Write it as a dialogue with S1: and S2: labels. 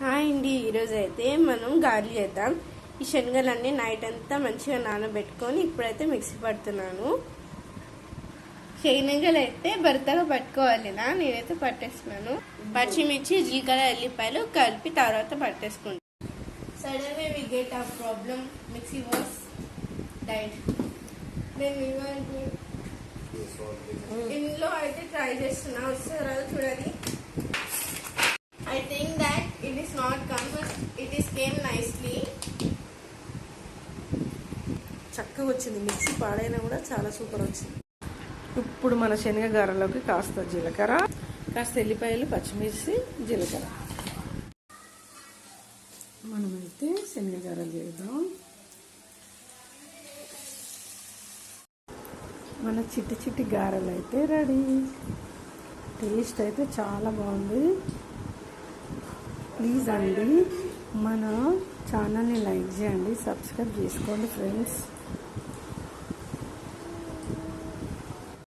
S1: Hi అండి, ఈరోజు అయితే మనం గారెలు చేద్దాం. ఈ శనగలన్నీ నైట్ అంతా మంచిగా నానబెట్టుకొని ఇప్పుడైతే మిక్సీ పడుతున్నాను. శనగలు అయితే బరతగా పట్టుకోవాలి, నేనైతే పట్టేస్తున్నాను. పచ్చిమిర్చి, జీలకర్ర, ఎల్లిపాయలు కలిపి తర్వాత పట్టేసుకుంటాను. Suddenly we get a problem, mixie was died. ఇందులో అయితే ట్రై చేస్తున్నా, వస్తారా చూడాలి. I think that it is not come, but it is came nicely.
S2: చక్కగా వచ్చింది. మిక్సీ పాడైనా కూడా చాలా సూపర్ వచ్చింది. ఇప్పుడు మన శనగ గారెలోకి కాస్త జీలకర్ర, కాస్త ఎల్లిపాయలు, పచ్చిమిర్చి, జీలకర్ర. మనమైతే శనగ గారెలు చేద్దాం. మన చిట్టి చిట్టి గారెలు అయితే రెడీ. టేస్ట్ అయితే చాలా బాగుంది. ప్లీజ్ అండి మన ఛానల్ని లైక్ చేయండి, సబ్స్క్రైబ్ చేసుకోండి ఫ్రెండ్స్.